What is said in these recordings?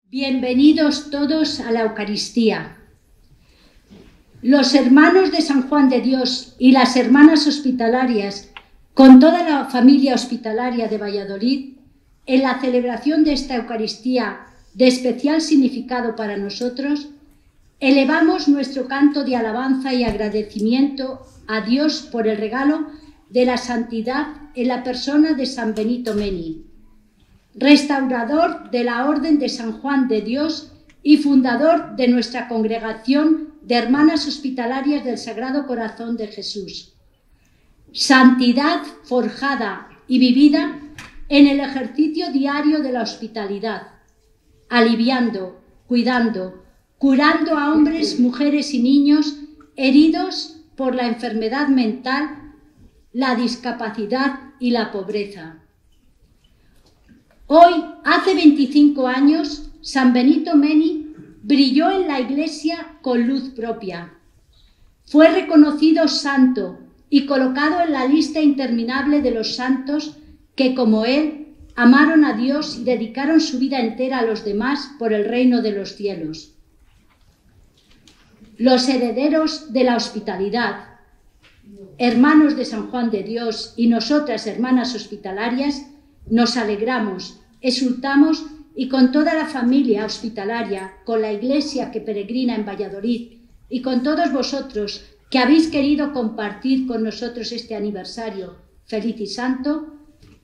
Bienvenidos todos a la Eucaristía. Los hermanos de San Juan de Dios y las hermanas hospitalarias, con toda la familia hospitalaria de Valladolid, en la celebración de esta Eucaristía de especial significado para nosotros, elevamos nuestro canto de alabanza y agradecimiento a Dios por el regalo de la santidad en la persona de San Benito Meni, restaurador de la Orden de San Juan de Dios y fundador de nuestra congregación de hermanas hospitalarias del Sagrado Corazón de Jesús. Santidad forjada y vivida en el ejercicio diario de la hospitalidad, aliviando, cuidando, curando a hombres, mujeres y niños heridos por la enfermedad mental, la discapacidad y la pobreza. Hoy, hace 25 años, San Benito Meni brilló en la Iglesia con luz propia. Fue reconocido santo y colocado en la lista interminable de los santos que, como él, amaron a Dios y dedicaron su vida entera a los demás por el reino de los cielos. Los herederos de la hospitalidad, hermanos de San Juan de Dios y nosotras, hermanas hospitalarias, nos alegramos, exultamos y con toda la familia hospitalaria, con la Iglesia que peregrina en Valladolid y con todos vosotros que habéis querido compartir con nosotros este aniversario feliz y santo,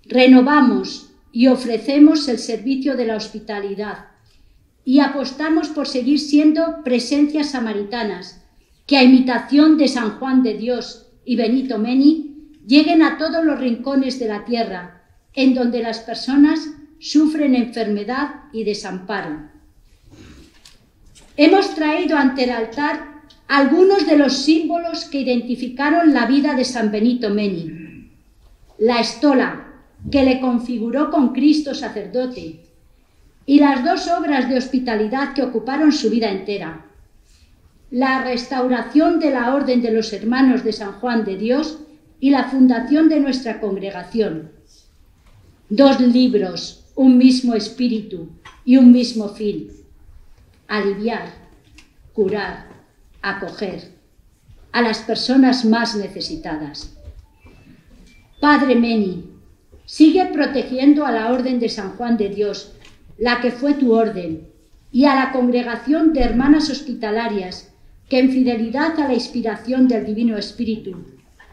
renovamos y ofrecemos el servicio de la hospitalidad y apostamos por seguir siendo presencias samaritanas que, a imitación de San Juan de Dios y Benito Meni, lleguen a todos los rincones de la tierra en donde las personas sufren enfermedad y desamparo. Hemos traído ante el altar algunos de los símbolos que identificaron la vida de San Benito Meni. La estola, que le configuró con Cristo sacerdote, y las dos obras de hospitalidad que ocuparon su vida entera: la restauración de la Orden de los Hermanos de San Juan de Dios y la fundación de nuestra congregación. Dos libros, un mismo espíritu y un mismo fin: aliviar, curar, acoger a las personas más necesitadas. Padre Meni, sigue protegiendo a la Orden de San Juan de Dios, la que fue tu orden, y a la congregación de hermanas hospitalarias que, en fidelidad a la inspiración del Divino Espíritu,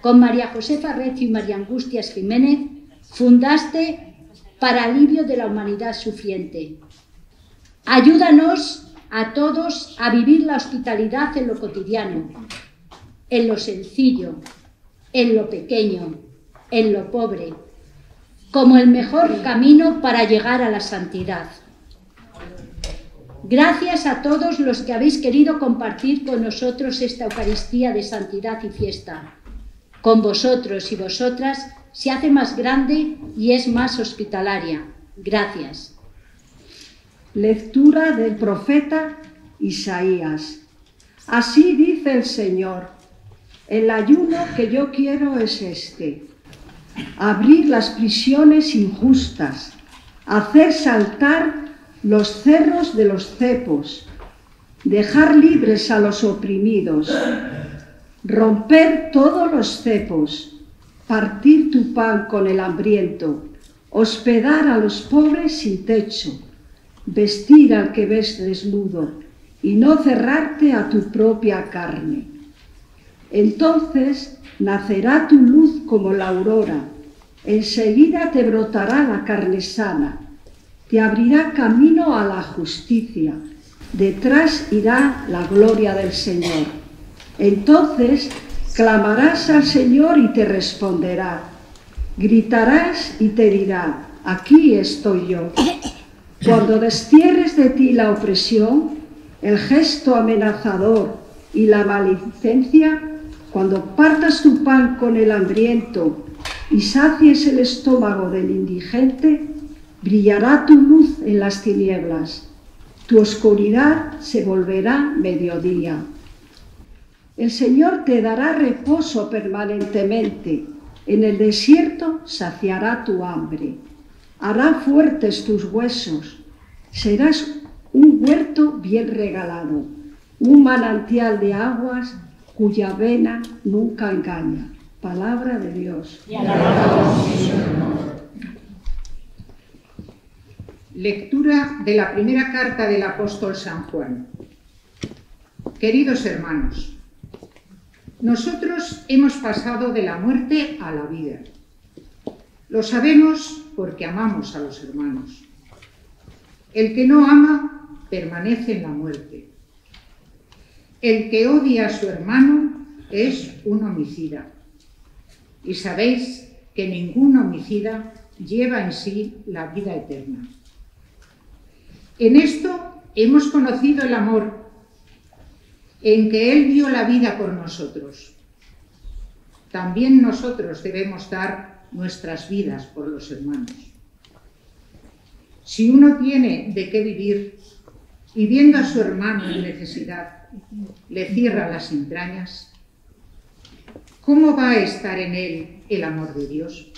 con María Josefa Recio y María Angustias Jiménez, fundaste para alivio de la humanidad sufriente. Ayúdanos a todos a vivir la hospitalidad en lo cotidiano, en lo sencillo, en lo pequeño, en lo pobre, como el mejor camino para llegar a la santidad. Gracias a todos los que habéis querido compartir con nosotros esta Eucaristía de santidad y fiesta. Con vosotros y vosotras se hace más grande y es más hospitalaria. Gracias. Lectura del profeta Isaías. Así dice el Señor: el ayuno que yo quiero es este: abrir las prisiones injustas, hacer saltar los cerros de los cepos, dejar libres a los oprimidos, romper todos los cepos, partir tu pan con el hambriento, hospedar a los pobres sin techo, vestir al que ves desnudo y no cerrarte a tu propia carne. Entonces nacerá tu luz como la aurora, enseguida te brotará la carne sana, te abrirá camino a la justicia, detrás irá la gloria del Señor. Entonces clamarás al Señor y te responderá, gritarás y te dirá: aquí estoy yo. Cuando destierres de ti la opresión, el gesto amenazador y la maledicencia, cuando partas tu pan con el hambriento y sacies el estómago del indigente, brillará tu luz en las tinieblas, tu oscuridad se volverá mediodía. El Señor te dará reposo permanentemente, en el desierto saciará tu hambre, hará fuertes tus huesos, serás un huerto bien regalado, un manantial de aguas cuya vena nunca engaña. Palabra de Dios. Lectura de la primera carta del apóstol San Juan. Queridos hermanos, nosotros hemos pasado de la muerte a la vida. Lo sabemos porque amamos a los hermanos. El que no ama permanece en la muerte. El que odia a su hermano es un homicida. Y sabéis que ningún homicida lleva en sí la vida eterna. En esto hemos conocido el amor, en que Él dio la vida por nosotros. También nosotros debemos dar nuestras vidas por los hermanos. Si uno tiene de qué vivir y viendo a su hermano en necesidad le cierra las entrañas, ¿cómo va a estar en él el amor de Dios?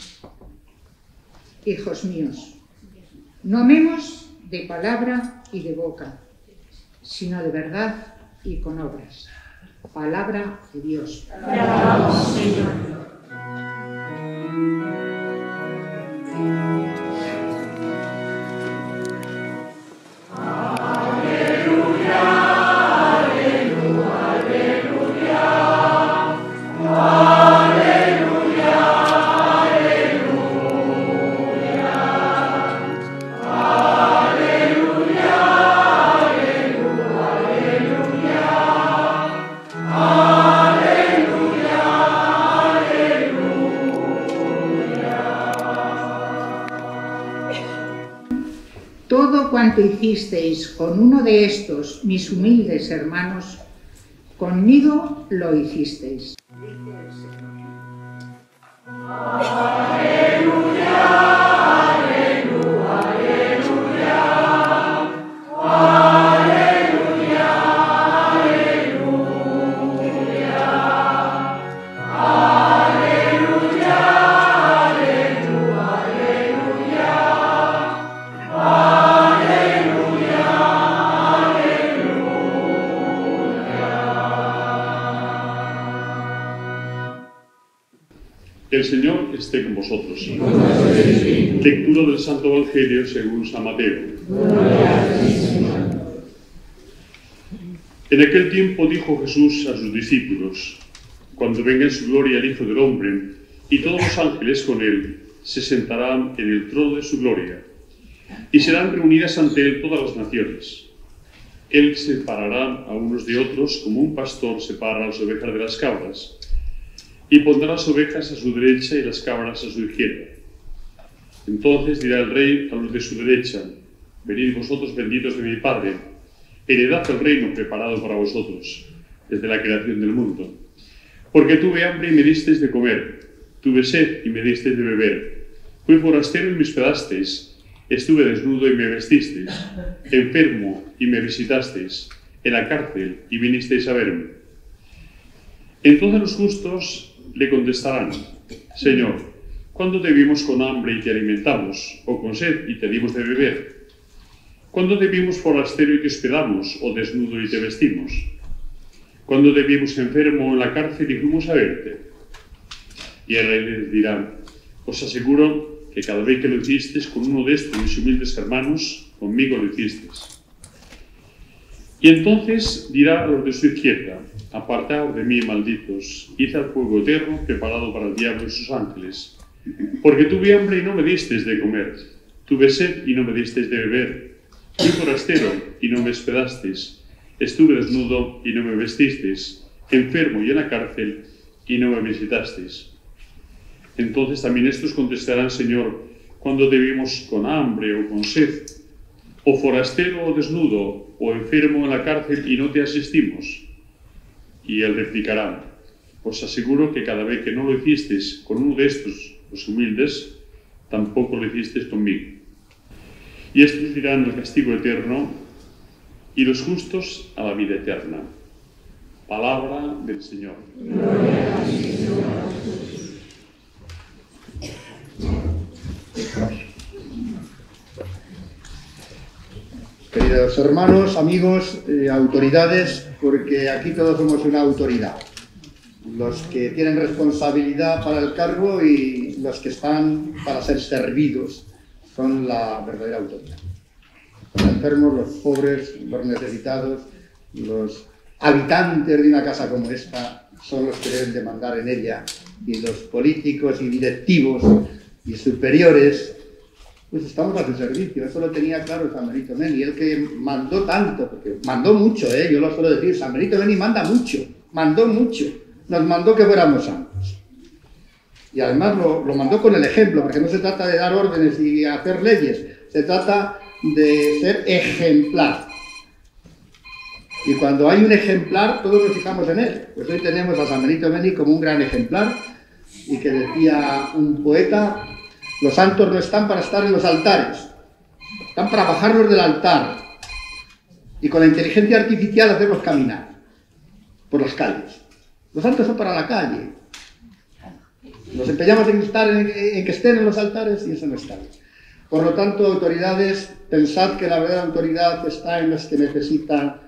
Hijos míos, no amemos de palabra y de boca, sino de verdad y con obras. Palabra de Dios. Alabamos, Señor. Todo cuanto hicisteis con uno de estos, mis humildes hermanos, conmigo lo hicisteis. El Señor esté con vosotros. Lectura del Santo Evangelio según San Mateo. En aquel tiempo dijo Jesús a sus discípulos: cuando venga en su gloria el Hijo del Hombre y todos los ángeles con él, se sentarán en el trono de su gloria y serán reunidas ante él todas las naciones. Él separará a unos de otros como un pastor separa a las ovejas de las cabras, y pondrá las ovejas a su derecha y las cabras a su izquierda. Entonces dirá el rey a los de su derecha: venid vosotros benditos de mi Padre, heredad el reino preparado para vosotros desde la creación del mundo. Porque tuve hambre y me disteis de comer, tuve sed y me disteis de beber, fui forastero y me hospedasteis, estuve desnudo y me vestisteis, enfermo y me visitasteis, en la cárcel y vinisteis a verme. Entonces los justos le contestarán: Señor, ¿cuándo te vimos con hambre y te alimentamos, o con sed y te dimos de beber? ¿Cuándo te vimos forastero y te hospedamos, o desnudo y te vestimos? ¿Cuándo te vimos enfermo en la cárcel y fuimos a verte? Y el rey les dirá: os aseguro que cada vez que lo hicisteis con uno de estos mis humildes hermanos, conmigo lo hicisteis. Y entonces dirá a los de su izquierda: apartaos de mí, malditos, id al fuego eterno preparado para el diablo y sus ángeles. Porque tuve hambre y no me disteis de comer, tuve sed y no me disteis de beber, fui forastero y no me hospedasteis, estuve desnudo y no me vestisteis, enfermo y en la cárcel y no me visitasteis. Entonces también estos contestarán: Señor, ¿cuándo te vimos con hambre o con sed, o forastero o desnudo, o enfermo en la cárcel y no te asistimos? Y él replicará: os aseguro que cada vez que no lo hicisteis con uno de estos, los humildes, tampoco lo hicisteis conmigo. Y estos irán al castigo eterno, y los justos a la vida eterna. Palabra del Señor. Gloria a ti, Señor. Queridos Queridos hermanos, amigos, autoridades, porque aquí todos somos una autoridad. Los que tienen responsabilidad para el cargo y los que están para ser servidos son la verdadera autoridad. Los enfermos, los pobres, los necesitados, los habitantes de una casa como esta son los que deben de mandar en ella, y los políticos y directivos y superiores pues estamos a su servicio. Eso lo tenía claro San Benito Meni, el que mandó tanto, porque mandó mucho, yo lo suelo decir, San Benito Meni manda mucho, mandó mucho, nos mandó que fuéramos santos. Y además lo mandó con el ejemplo, porque no se trata de dar órdenes y hacer leyes, se trata de ser ejemplar. Y cuando hay un ejemplar, todos nos fijamos en él. Pues hoy tenemos a San Benito Meni como un gran ejemplar, y que decía un poeta: los santos no están para estar en los altares, están para bajarlos del altar y con la inteligencia artificial hacerlos caminar por las calles. Los santos son para la calle. Nos empeñamos en que estén en los altares y eso no está bien. Por lo tanto, autoridades, pensad que la verdadera autoridad está en los que necesitan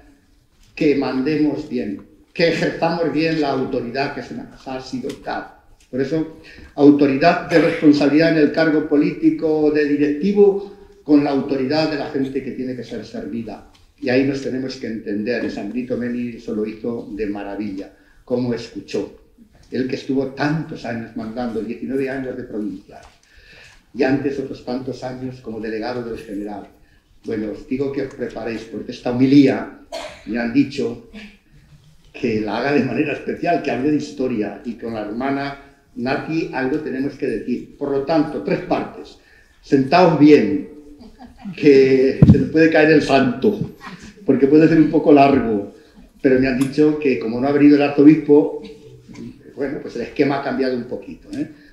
que mandemos bien, que ejerzamos bien la autoridad que se nos ha sido dada. Por eso, autoridad de responsabilidad en el cargo político de directivo con la autoridad de la gente que tiene que ser servida. Y ahí nos tenemos que entender. San Benito Meni eso lo hizo de maravilla, cómo escuchó. Él que estuvo tantos años mandando, 19 años de provincial, y antes otros tantos años como delegado del general. Bueno, os digo que os preparéis, porque esta homilía me han dicho que la haga de manera especial, que hable de historia, y con la hermana Nati algo tenemos que decir. Por lo tanto, 3 partes. Sentaos bien, que se nos puede caer el santo, porque puede ser un poco largo, pero me han dicho que como no ha venido el arzobispo, bueno, pues el esquema ha cambiado un poquito,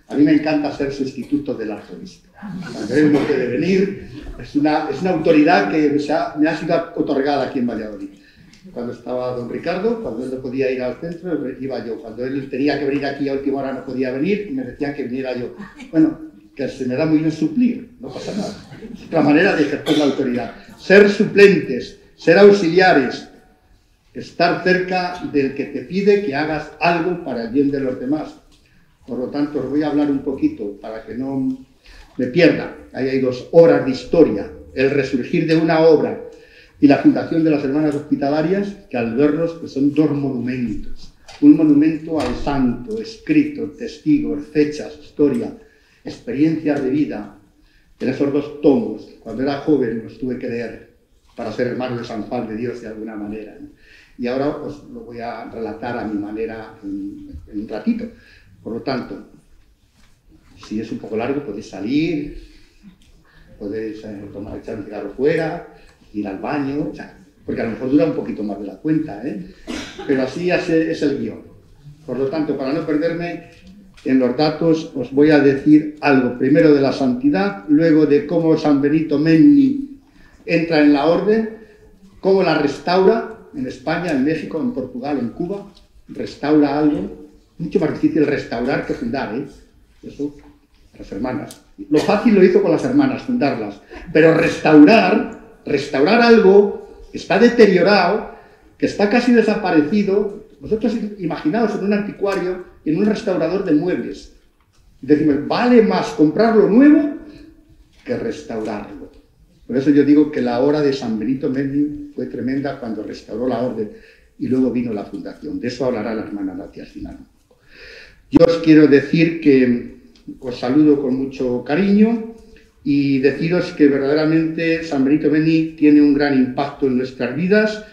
A mí me encanta ser sustituto del arzobispo. Cuando él no puede venir, es una autoridad que me ha sido otorgada aquí en Valladolid. Cuando estaba don Ricardo, cuando él no podía ir al centro, iba yo. Cuando él tenía que venir aquí a última hora no podía venir y me decían que viniera yo. Bueno, que se me da muy bien suplir, no pasa nada. Es otra manera de ejercer la autoridad. Ser suplentes, ser auxiliares, estar cerca del que te pide que hagas algo para el bien de los demás. Por lo tanto, os voy a hablar un poquito para que no me pierda. Ahí hay 2 horas de historia. El resurgir de una obra y la fundación de las Hermanas Hospitalarias, que al verlos pues son 2 monumentos. Un monumento al santo, escrito, testigos, fechas, historia, experiencias de vida. En esos 2 tomos, cuando era joven, los tuve que leer para ser hermano de San Juan de Dios de alguna manera. Y ahora os lo voy a relatar a mi manera en un ratito. Por lo tanto, si es un poco largo, podéis salir, podéis echar un cigarro fuera, ir al baño, o sea, porque a lo mejor dura un poquito más de la cuenta, pero así es el guión. Por lo tanto, para no perderme en los datos, os voy a decir algo, primero de la santidad, luego de cómo San Benito Meni entra en la orden, cómo la restaura en España, en México, en Portugal, en Cuba, restaura algo, mucho más difícil restaurar que fundar, eso, las hermanas. Lo fácil lo hizo con las hermanas, fundarlas, pero restaurar algo que está deteriorado, que está casi desaparecido. Vosotros imaginaos en un anticuario, en un restaurador de muebles. Decimos, vale más comprarlo nuevo que restaurarlo. Por eso yo digo que la obra de San Benito Meni fue tremenda cuando restauró la orden y luego vino la fundación. De eso hablará la hermana Nati al final. Yo os quiero decir que os saludo con mucho cariño y deciros que verdaderamente San Benito Meni tiene un gran impacto en nuestras vidas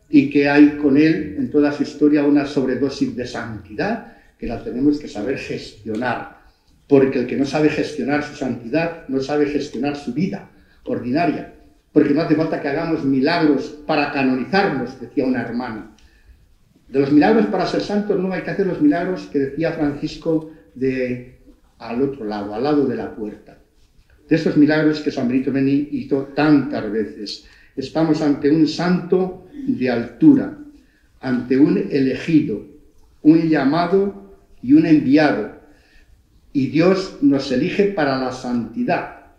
y que hay con él en toda su historia una sobredosis de santidad que la tenemos que saber gestionar, porque el que no sabe gestionar su santidad no sabe gestionar su vida ordinaria, porque no hace falta que hagamos milagros para canonizarnos, decía una hermana. De los milagros para ser santos no hay que hacer los milagros que decía Francisco al otro lado, al lado de la puerta. De esos milagros que San Benito Meni hizo tantas veces. Estamos ante un santo de altura, ante un elegido, un llamado y un enviado. Y Dios nos elige para la santidad,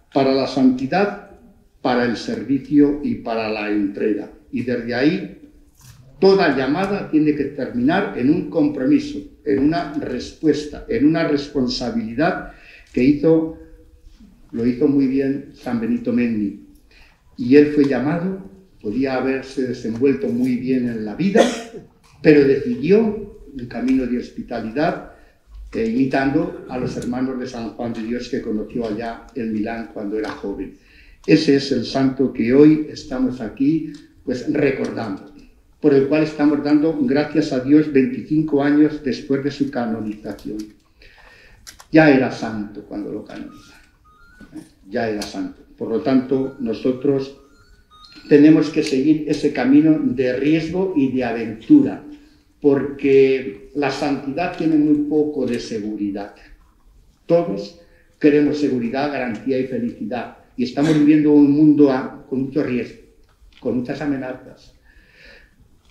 para el servicio y para la entrega. Y desde ahí, toda llamada tiene que terminar en un compromiso, en una respuesta, en una responsabilidad que lo hizo muy bien San Benito Menni. Y él fue llamado, podía haberse desenvuelto muy bien en la vida, pero decidió un camino de hospitalidad, imitando a los hermanos de San Juan de Dios que conoció allá en Milán cuando era joven. Ese es el santo que hoy estamos aquí pues recordando, por el cual estamos dando gracias a Dios 25 años después de su canonización. Ya era santo cuando lo canonizaron, ya era santo. Por lo tanto, nosotros tenemos que seguir ese camino de riesgo y de aventura, porque la santidad tiene muy poco de seguridad. Todos queremos seguridad, garantía y felicidad, y estamos viviendo un mundo con mucho riesgo, con muchas amenazas,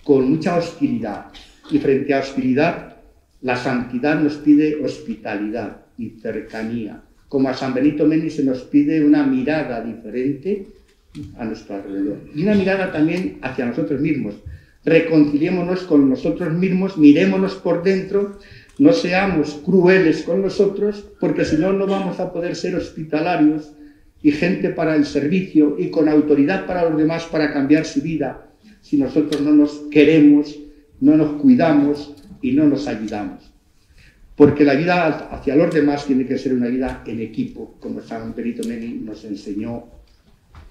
con mucha hostilidad, y frente a hostilidad, la santidad nos pide hospitalidad y cercanía. Como a San Benito Menni se nos pide una mirada diferente a nuestro alrededor, y una mirada también hacia nosotros mismos. Reconciliémonos con nosotros mismos, mirémonos por dentro, no seamos crueles con nosotros, porque si no, no vamos a poder ser hospitalarios y gente para el servicio y con autoridad para los demás para cambiar su vida, si nosotros no nos queremos, no nos cuidamos y no nos ayudamos. Porque la vida hacia los demás tiene que ser una vida en equipo, como San Benito Menni nos enseñó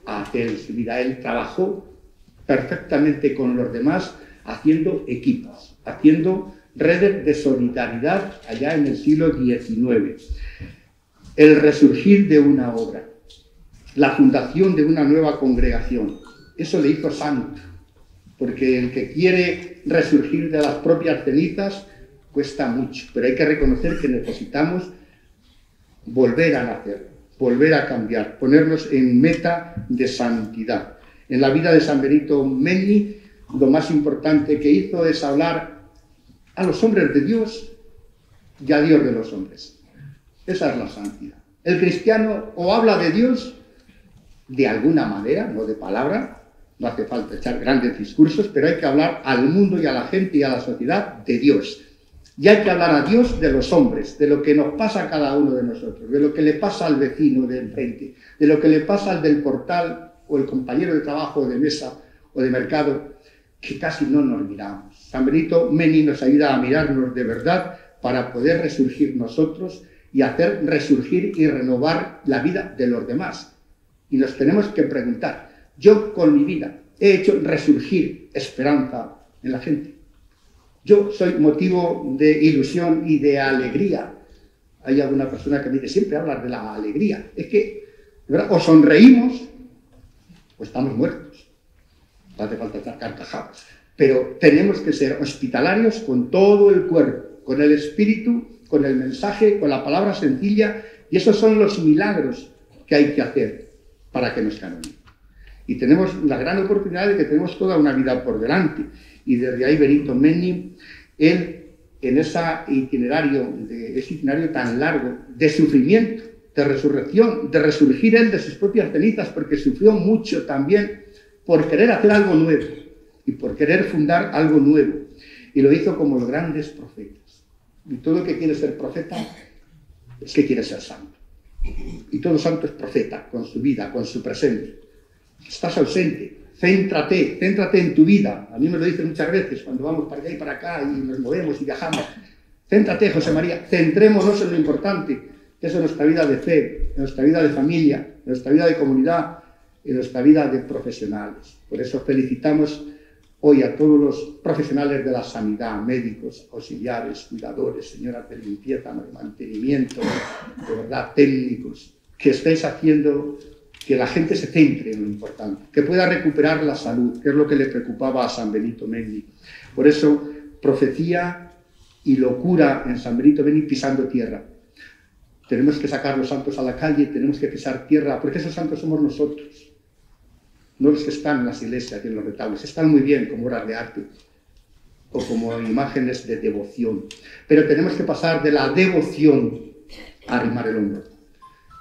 a hacer en su vida. Él trabajó perfectamente con los demás, haciendo equipos, haciendo redes de solidaridad allá en el siglo XIX. El resurgir de una obra, la fundación de una nueva congregación, eso le hizo santo, porque el que quiere resurgir de las propias cenizas cuesta mucho, pero hay que reconocer que necesitamos volver a nacer, volver a cambiar, ponernos en meta de santidad. En la vida de San Benito Menni, lo más importante que hizo es hablar a los hombres de Dios y a Dios de los hombres. Esa es la santidad. El cristiano o habla de Dios de alguna manera, no de palabra, no hace falta echar grandes discursos, pero hay que hablar al mundo y a la gente y a la sociedad de Dios. Y hay que hablar a Dios de los hombres, de lo que nos pasa a cada uno de nosotros, de lo que le pasa al vecino de enfrente, de lo que le pasa al del portal o el compañero de trabajo, o de mesa o de mercado, que casi no nos miramos. San Benito Menni nos ayuda a mirarnos de verdad para poder resurgir nosotros y hacer resurgir y renovar la vida de los demás. Y nos tenemos que preguntar, yo con mi vida he hecho resurgir esperanza en la gente. Yo soy motivo de ilusión y de alegría. Hay alguna persona que me dice, siempre hablas de la alegría. Es que, ¿verdad? O sonreímos o estamos muertos. No hace falta echar carcajadas. Pero tenemos que ser hospitalarios con todo el cuerpo, con el espíritu, con el mensaje, con la palabra sencilla. Y esos son los milagros que hay que hacer para que nos canonicen. Y tenemos la gran oportunidad de que tenemos toda una vida por delante. Y desde ahí Benito Menni, él en ese itinerario tan largo de sufrimiento, de resurrección, de resurgir él de sus propias cenizas, porque sufrió mucho también por querer hacer algo nuevo y por querer fundar algo nuevo. Y lo hizo como los grandes profetas. Y todo el que quiere ser profeta es que quiere ser santo. Y todo santo es profeta, con su vida, con su presente. Estás ausente, céntrate en tu vida. A mí me lo dicen muchas veces cuando vamos para allá y para acá y nos movemos y viajamos. Céntrate, José María, centrémonos en lo importante, que es en nuestra vida de fe, en nuestra vida de familia, en nuestra vida de comunidad, en nuestra vida de profesionales. Por eso felicitamos hoy a todos los profesionales de la sanidad, médicos, auxiliares, cuidadores, señoras de limpieza, de mantenimiento, de verdad, técnicos, que estáis haciendo que la gente se centre en lo importante, que pueda recuperar la salud, que es lo que le preocupaba a San Benito Menni. Por eso, profecía y locura en San Benito Menni pisando tierra. Tenemos que sacar los santos a la calle, tenemos que pisar tierra, porque esos santos somos nosotros, no los que están en las iglesias y en los retablos. Están muy bien como obras de arte o como imágenes de devoción, pero tenemos que pasar de la devoción a arrimar el hombro.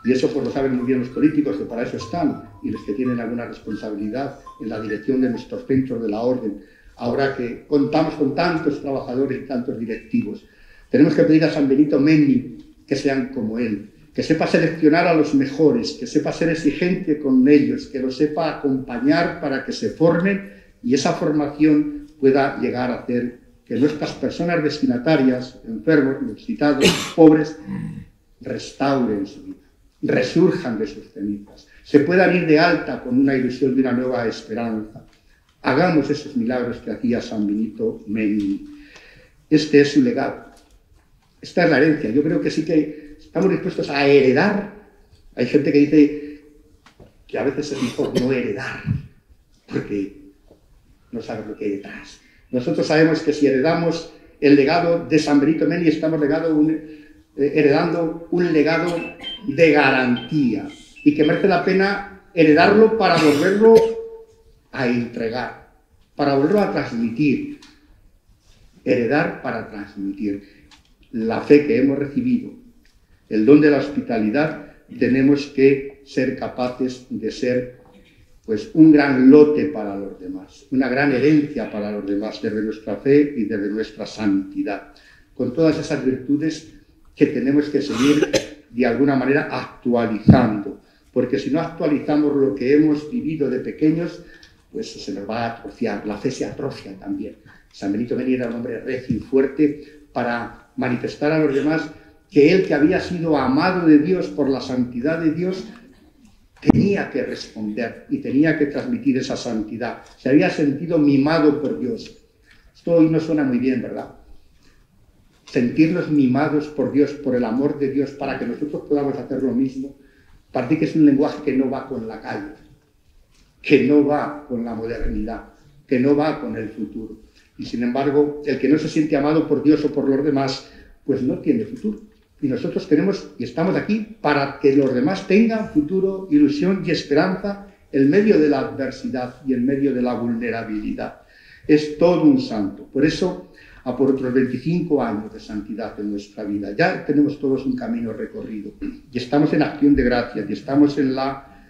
Y eso pues lo saben muy bien los políticos, que para eso están, y los que tienen alguna responsabilidad en la dirección de nuestros centros de la orden, ahora que contamos con tantos trabajadores y tantos directivos. Tenemos que pedir a San Benito Meni que sean como él, que sepa seleccionar a los mejores, que sepa ser exigente con ellos, que los sepa acompañar para que se formen y esa formación pueda llegar a hacer que nuestras personas destinatarias, enfermos, necesitados, pobres, restauren su vida, resurjan de sus cenizas, se puedan ir de alta con una ilusión de una nueva esperanza. Hagamos esos milagros que hacía San Benito Meni. Este es su legado. Esta es la herencia. Yo creo que sí que estamos dispuestos a heredar. Hay gente que dice que a veces es mejor no heredar, porque no sabes lo que hay detrás. Nosotros sabemos que si heredamos el legado de San Benito Meni, estamos heredando un legado de garantía y que merece la pena heredarlo para volverlo a entregar, para volverlo a transmitir. Heredar para transmitir. La fe que hemos recibido, el don de la hospitalidad, tenemos que ser capaces de ser pues un gran lote para los demás, una gran herencia para los demás, desde nuestra fe y desde nuestra santidad, con todas esas virtudes que tenemos que seguir de alguna manera actualizando, porque si no actualizamos lo que hemos vivido de pequeños, pues se nos va a atrofiar, la fe se atrofia también. San Benito Meni era un hombre recio y fuerte para manifestar a los demás que él, que había sido amado de Dios por la santidad de Dios, tenía que responder y tenía que transmitir esa santidad. Se había sentido mimado por Dios. Esto hoy no suena muy bien, ¿verdad? Sentirnos mimados por Dios, por el amor de Dios, para que nosotros podamos hacer lo mismo, parece que es un lenguaje que no va con la calle, que no va con la modernidad, que no va con el futuro. Y sin embargo, el que no se siente amado por Dios o por los demás, pues no tiene futuro. Y nosotros tenemos y estamos aquí para que los demás tengan futuro, ilusión y esperanza en medio de la adversidad y en medio de la vulnerabilidad. Es todo un santo. Por eso, a por otros 25 años de santidad en nuestra vida, ya tenemos todos un camino recorrido. Y estamos en acción de gracias y estamos en la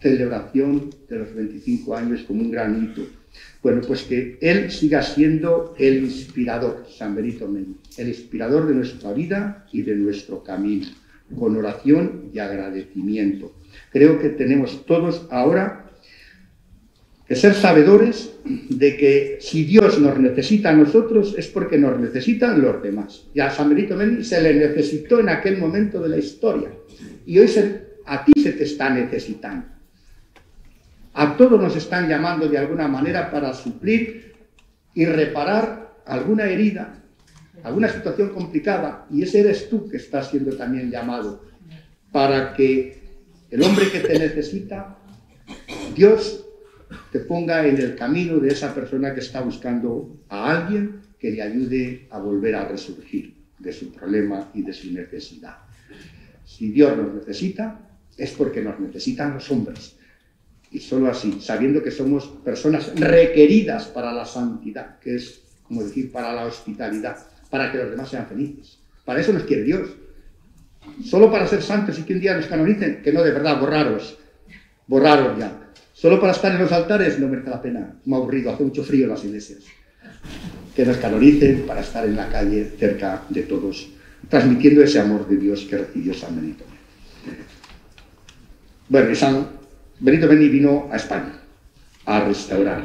celebración de los 25 años como un gran hito. Bueno, pues que él siga siendo el inspirador, San Benito Meni, el inspirador de nuestra vida y de nuestro camino, con oración y agradecimiento. Creo que tenemos todos ahora que ser sabedores de que si Dios nos necesita a nosotros es porque nos necesitan los demás. Y a San Benito Meni se le necesitó en aquel momento de la historia. Y hoy a ti se te está necesitando. A todos nos están llamando de alguna manera para suplir y reparar alguna herida, alguna situación complicada, y ese eres tú que estás siendo también llamado para que el hombre que te necesita, Dios te ponga en el camino de esa persona que está buscando a alguien que le ayude a volver a resurgir de su problema y de su necesidad. Si Dios nos necesita, es porque nos necesitan los hombres. Y solo así, sabiendo que somos personas requeridas para la santidad, que es, como decir, para la hospitalidad, para que los demás sean felices. Para eso nos quiere Dios. Solo para ser santos y que un día nos canonicen, que no, de verdad, borraros ya. Solo para estar en los altares no merece la pena. Me ha aburrido, hace mucho frío en las iglesias. Que nos canonicen para estar en la calle cerca de todos, transmitiendo ese amor de Dios que recibió San Benito. Bueno, y San Benito Meni vino a España a restaurar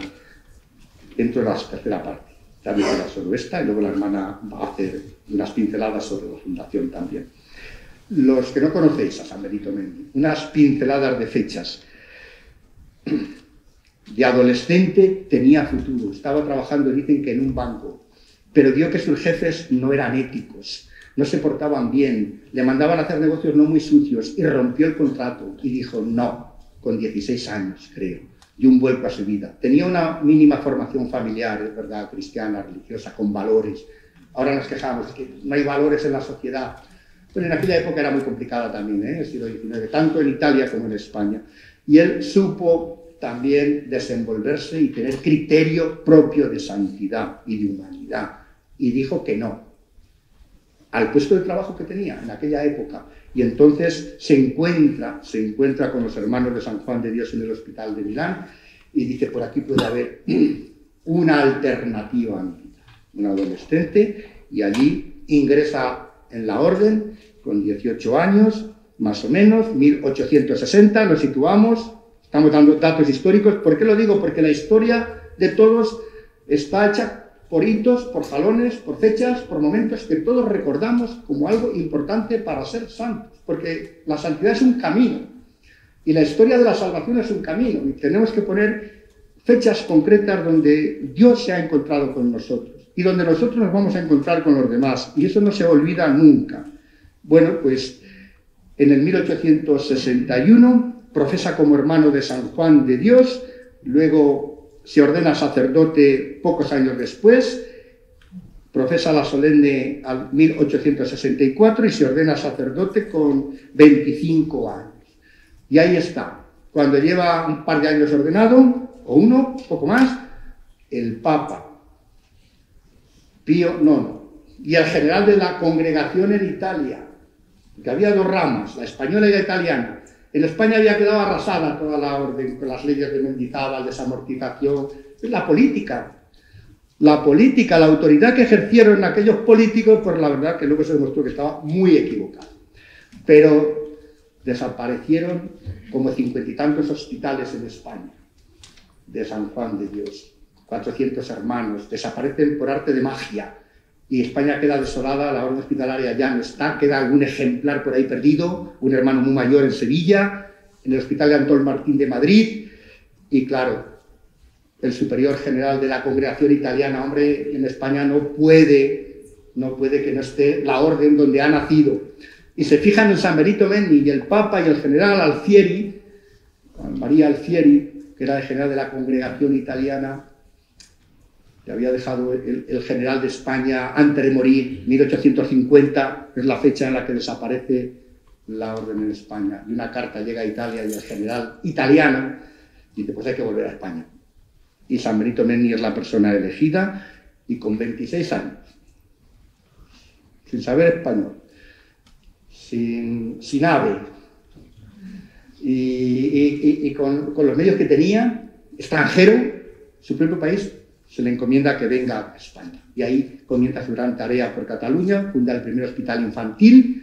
dentro de la tercera parte. También era solo esta y luego la hermana va a hacer unas pinceladas sobre la fundación también. Los que no conocéis a San Benito Meni, unas pinceladas de fechas. De adolescente tenía futuro, estaba trabajando, dicen que en un banco, pero vio que sus jefes no eran éticos, no se portaban bien, le mandaban a hacer negocios no muy sucios y rompió el contrato y dijo no. Con 16 años, creo, y un vuelco a su vida. Tenía una mínima formación familiar, es verdad, cristiana, religiosa, con valores. Ahora nos quejamos de que no hay valores en la sociedad. Bueno, en aquella época era muy complicada también, el siglo XIX, tanto en Italia como en España. Y él supo también desenvolverse y tener criterio propio de santidad y de humanidad. Y dijo que no. al puesto de trabajo que tenía en aquella época. Y entonces se encuentra con los hermanos de San Juan de Dios en el hospital de Milán y dice, por aquí puede haber una alternativa a mi vida. Un adolescente, y allí ingresa en la orden con 18 años, más o menos, 1860, lo situamos, estamos dando datos históricos. ¿Por qué lo digo? Porque la historia de todos está hecha por hitos, por jalones, por fechas, por momentos que todos recordamos como algo importante para ser santos, porque la santidad es un camino, y la historia de la salvación es un camino, y tenemos que poner fechas concretas donde Dios se ha encontrado con nosotros, y donde nosotros nos vamos a encontrar con los demás, y eso no se olvida nunca. Bueno, pues en el 1861 profesa como hermano de San Juan de Dios, luego se ordena sacerdote pocos años después, profesa la solemne al 1864 y se ordena sacerdote con 25 años. Y ahí está, cuando lleva un par de años ordenado, o uno, poco más, el Papa Pío IX y el general de la congregación en Italia, que había dos ramas, la española y la italiana. En España había quedado arrasada toda la orden con las leyes de Mendizábal, desamortización. Es la política, la autoridad que ejercieron aquellos políticos, pues la verdad que luego se demostró que estaba muy equivocado. Pero desaparecieron como 50 y tantos hospitales en España, de San Juan de Dios, 400 hermanos, desaparecen por arte de magia. Y España queda desolada, la orden hospitalaria ya no está, queda algún ejemplar por ahí perdido, un hermano muy mayor en Sevilla, en el hospital de Antón Martín de Madrid, y claro, el superior general de la congregación italiana, hombre, en España no puede que no esté la orden donde ha nacido. Y se fijan en San Benito Menni, y el Papa y el general Alfieri, María Alfieri, que era el general de la congregación italiana, que había dejado el general de España antes de morir, 1850, es la fecha en la que desaparece la orden en España. Y una carta llega a Italia y el general italiano dice, pues hay que volver a España. Y San Benito Menni es la persona elegida, y con 26 años, sin saber español, sin ave, y con los medios que tenía, extranjero, su propio país, se le encomienda que venga a España. Y ahí comienza su gran tarea por Cataluña, funda el primer hospital infantil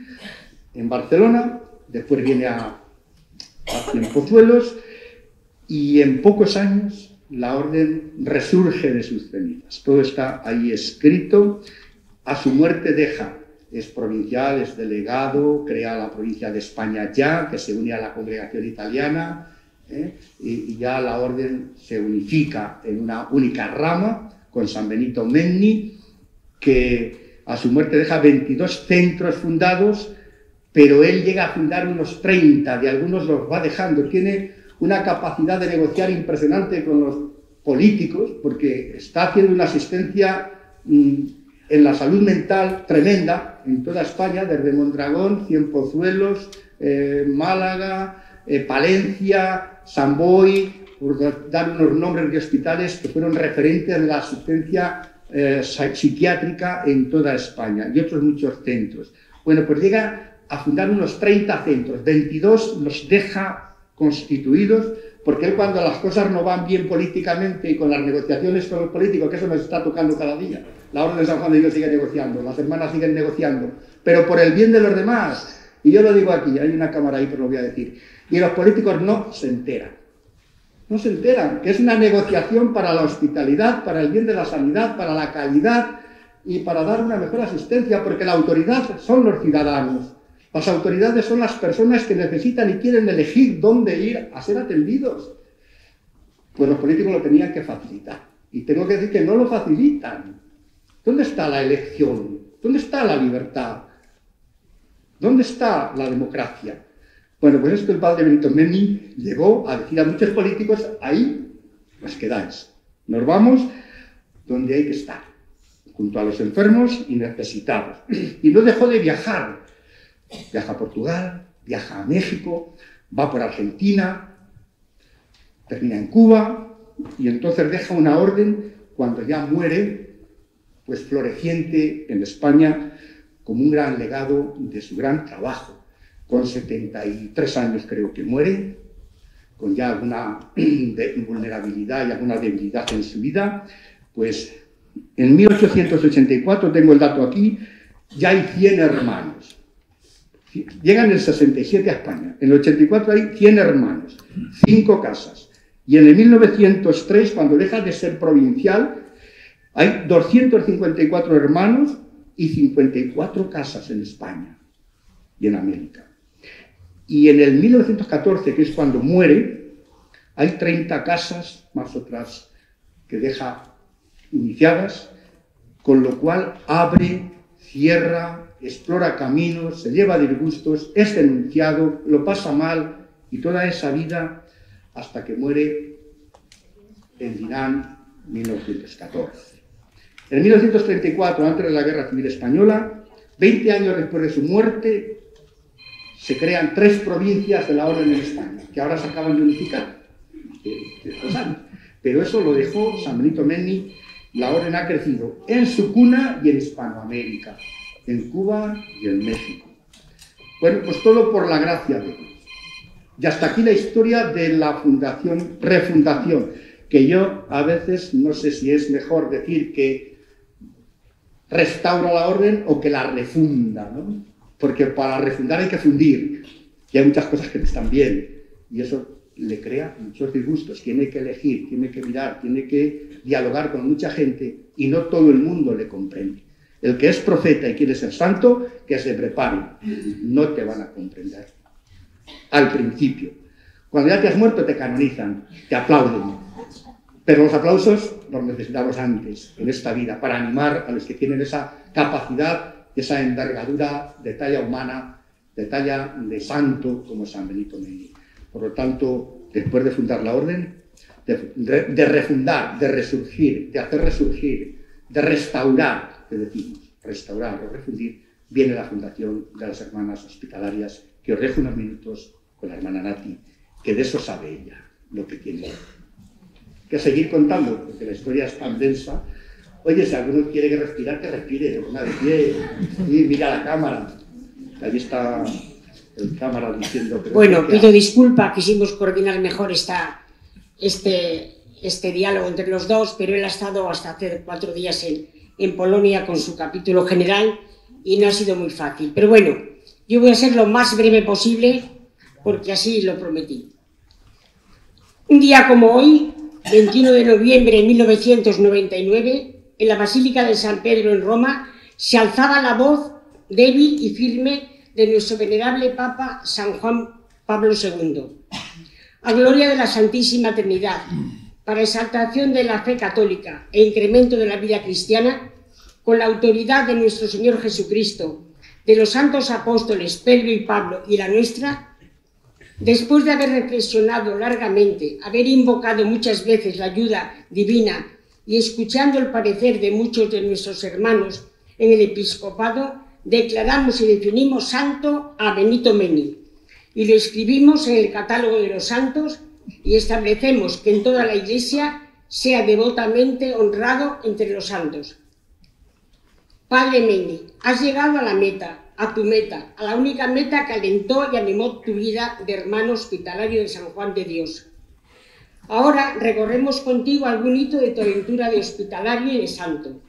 en Barcelona, después viene a Cienpozuelos, y en pocos años la orden resurge de sus cenizas. Todo está ahí escrito. A su muerte deja, es provincial, es delegado, crea la provincia de España ya, que se une a la congregación italiana, y ya la orden se unifica en una única rama con San Benito Menni, que a su muerte deja 22 centros fundados, pero él llega a fundar unos 30, de algunos los va dejando. Tiene una capacidad de negociar impresionante con los políticos, porque está haciendo una asistencia en la salud mental tremenda en toda España, desde Mondragón, Cienpozuelos, Málaga, Palencia, San Boi, por dar unos nombres de hospitales que fueron referentes de la asistencia psiquiátrica en toda España, y otros muchos centros. Bueno, pues llega a fundar unos 30 centros, 22 los deja constituidos, porque él, cuando las cosas no van bien políticamente y con las negociaciones con los políticos, que eso nos está tocando cada día, la Orden de San Juan de Dios sigue negociando, las hermanas siguen negociando, pero por el bien de los demás. Y yo lo digo aquí, hay una cámara ahí, pero lo voy a decir. Y los políticos no se enteran, que es una negociación para la hospitalidad, para el bien de la sanidad, para la calidad y para dar una mejor asistencia, porque la autoridad son los ciudadanos. Las autoridades son las personas que necesitan y quieren elegir dónde ir a ser atendidos. Pues los políticos lo tenían que facilitar. Y tengo que decir que no lo facilitan. ¿Dónde está la elección? ¿Dónde está la libertad? ¿Dónde está la democracia? Bueno, pues esto el padre Benito Menni llegó a decir a muchos políticos, ahí os quedáis. Nos vamos donde hay que estar, junto a los enfermos y necesitados. Y no dejó de viajar. Viaja a Portugal, viaja a México, va por Argentina, termina en Cuba, y entonces deja una orden cuando ya muere, pues floreciente en España, como un gran legado de su gran trabajo. Con 73 años creo que muere, con ya alguna vulnerabilidad y alguna debilidad en su vida. Pues en 1884, tengo el dato aquí, ya hay 100 hermanos. Llegan en el 67 a España, en el 84 hay 100 hermanos, 5 casas. Y en el 1903, cuando deja de ser provincial, hay 254 hermanos y 54 casas en España y en América. Y en el 1914, que es cuando muere, hay 30 casas, más otras que deja iniciadas, con lo cual abre, cierra, explora caminos, se lleva disgustos, es denunciado, lo pasa mal, y toda esa vida hasta que muere en Dinant, 1914. En 1934, antes de la Guerra Civil Española, 20 años después de su muerte, se crean 3 provincias de la Orden en España, que ahora se acaban de unificar. Pero eso lo dejó San Benito Meni. La Orden ha crecido en su cuna y en Hispanoamérica, en Cuba y en México. Bueno, pues todo por la gracia de Dios. Y hasta aquí la historia de la fundación, refundación, que yo a veces no sé si es mejor decir que restaura la orden o que la refunda, ¿no? Porque para refundar hay que fundir, y hay muchas cosas que no están bien, y eso le crea muchos disgustos. Tiene que elegir, tiene que mirar, tiene que dialogar con mucha gente, y no todo el mundo le comprende. El que es profeta y quiere ser santo, que se prepare, no te van a comprender. Al principio. Cuando ya te has muerto te canonizan, te aplauden. Pero los aplausos los necesitamos antes, en esta vida, para animar a los que tienen esa capacidad, esa envergadura de talla humana, de talla de santo como San Benito Meni. Por lo tanto, después de fundar la orden, de refundar, de resurgir, de hacer resurgir, de restaurar, que decimos, restaurar o refundir, viene la fundación de las hermanas hospitalarias, que os dejo unos minutos con la hermana Nati, que de eso sabe ella, lo que tiene que seguir contando, porque la historia es tan densa. Oye, si alguno quiere que respirar, que respire, una de pie, y mira la cámara. Ahí está el cámara diciendo... Bueno, pido disculpa, quisimos coordinar mejor este diálogo entre los dos, pero él ha estado hasta hace 4 días en Polonia con su capítulo general y no ha sido muy fácil. Pero bueno, yo voy a ser lo más breve posible porque así lo prometí. Un día como hoy, 21 de noviembre de 1999, en la Basílica de San Pedro en Roma, se alzaba la voz débil y firme de nuestro venerable Papa San Juan Pablo II. A gloria de la Santísima Trinidad, para exaltación de la fe católica e incremento de la vida cristiana, con la autoridad de nuestro Señor Jesucristo, de los santos apóstoles Pedro y Pablo y la nuestra, después de haber reflexionado largamente, haber invocado muchas veces la ayuda divina y escuchando el parecer de muchos de nuestros hermanos en el episcopado, declaramos y definimos santo a Benito Meni y lo escribimos en el catálogo de los santos y establecemos que en toda la Iglesia sea devotamente honrado entre los santos. Padre Meni, has llegado a la meta, a tu meta, a la única meta que alentó y animó tu vida de hermano hospitalario de San Juan de Dios. Ahora recorremos contigo algún hito de tu aventura de hospitalario y de santo.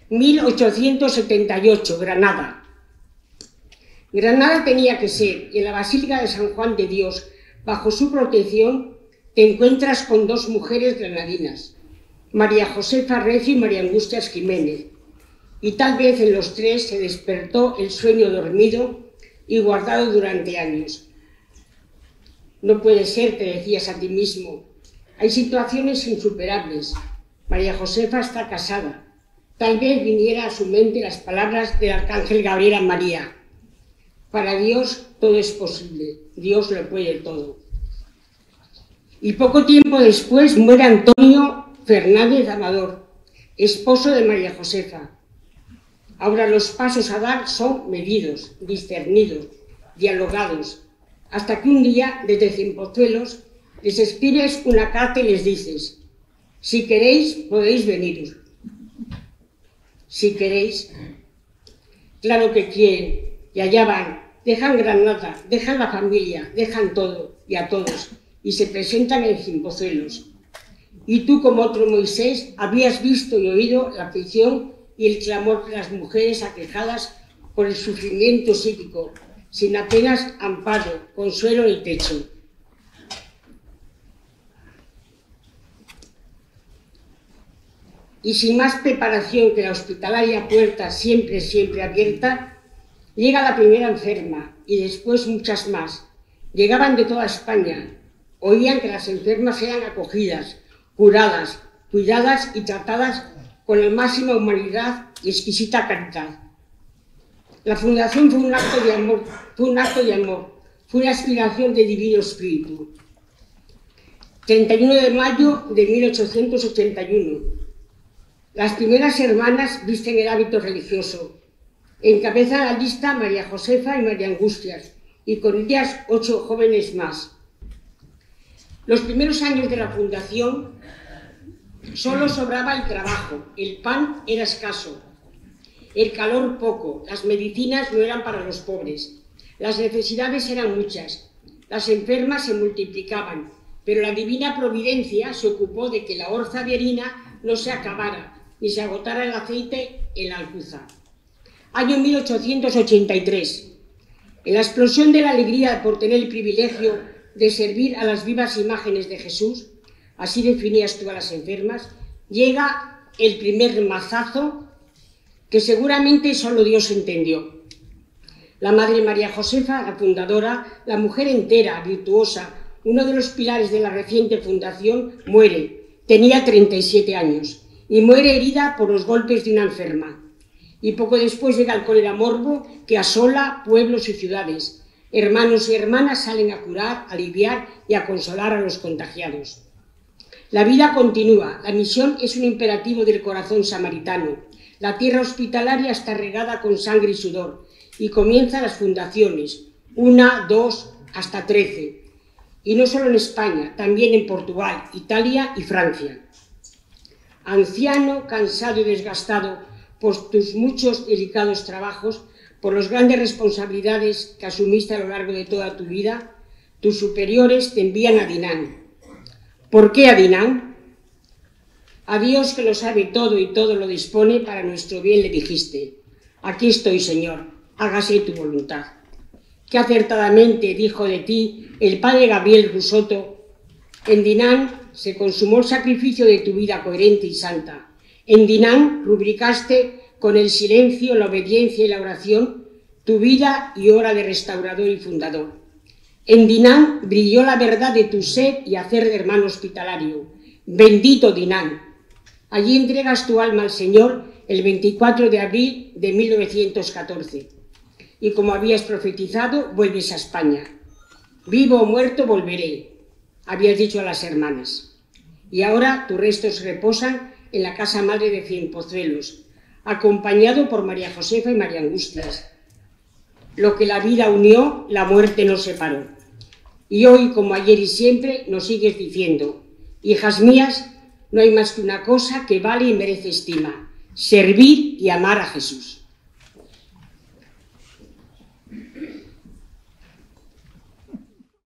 1878, Granada. Granada tenía que ser, y en la Basílica de San Juan de Dios, bajo su protección, te encuentras con 2 mujeres granadinas, María Josefa Recio y María Angustias Jiménez, y tal vez en los 3 se despertó el sueño dormido y guardado durante años. No puede ser, te decías a ti mismo. Hay situaciones insuperables. María Josefa está casada. Tal vez viniera a su mente las palabras del arcángel Gabriel a María. Para Dios todo es posible. Dios lo puede todo. Y poco tiempo después muere Antonio Fernández Amador, esposo de María Josefa. Ahora los pasos a dar son medidos, discernidos, dialogados, hasta que un día, desde Cienpozuelos, les escribes una carta y les dices: si queréis, podéis veniros. Si queréis. Claro que quieren, y allá van, dejan Granada, dejan la familia, dejan todo y a todos, y se presentan en Cienpozuelos. Y tú, como otro Moisés, habías visto y oído la aflicción y el clamor de las mujeres aquejadas por el sufrimiento psíquico, sin apenas amparo, consuelo en el techo. Y sin más preparación que la hospitalaria puerta siempre abierta, llega la primera enferma y después muchas más. Llegaban de toda España, oían que las enfermas eran acogidas, curadas, cuidadas y tratadas con la máxima humanidad y exquisita caridad. La fundación fue un acto de amor, fue una aspiración de Divino Espíritu. 31 de mayo de 1881. Las primeras hermanas visten el hábito religioso. Encabezan la lista María Josefa y María Angustias, y con ellas 8 jóvenes más. Los primeros años de la fundación solo sobraba el trabajo, el pan era escaso, el calor poco, las medicinas no eran para los pobres, las necesidades eran muchas, las enfermas se multiplicaban, pero la divina providencia se ocupó de que la orza de harina no se acabara, ni se agotara el aceite en la alcuza. Año 1883. En la explosión de la alegría por tener el privilegio de servir a las vivas imágenes de Jesús, así definías tú a las enfermas, llega el primer mazazo que seguramente solo Dios entendió. La Madre María Josefa, la fundadora, la mujer entera, virtuosa, uno de los pilares de la reciente fundación, muere. Tenía 37 años y muere herida por los golpes de una enferma. Y poco después llega el cólera morbo que asola pueblos y ciudades. Hermanos y hermanas salen a curar, a aliviar y a consolar a los contagiados. La vida continúa, la misión es un imperativo del corazón samaritano. La tierra hospitalaria está regada con sangre y sudor y comienzan las fundaciones, 1, 2, hasta 13. Y no solo en España, también en Portugal, Italia y Francia. Anciano, cansado y desgastado por tus muchos delicados trabajos, por las grandes responsabilidades que asumiste a lo largo de toda tu vida, tus superiores te envían a Dinan. ¿Por qué a Dinan? A Dios, que lo sabe todo y todo lo dispone para nuestro bien, le dijiste: aquí estoy, Señor, hágase tu voluntad. Qué acertadamente dijo de ti el padre Gabriel Rusotto: en Dinan se consumó el sacrificio de tu vida coherente y santa. En Dinan rubricaste con el silencio, la obediencia y la oración tu vida y hora de restaurador y fundador. En Dinan brilló la verdad de tu ser y hacer de hermano hospitalario. Bendito Dinan. Allí entregas tu alma al Señor el 24 de abril de 1914. Y como habías profetizado, vuelves a España. Vivo o muerto volveré, habías dicho a las hermanas. Y ahora tus restos reposan en la casa madre de Cienpozuelos, acompañado por María Josefa y María Angustias. Lo que la vida unió, la muerte nos separó. Y hoy, como ayer y siempre, nos sigues diciendo: hijas mías, no hay más que una cosa que vale y merece estima: servir y amar a Jesús.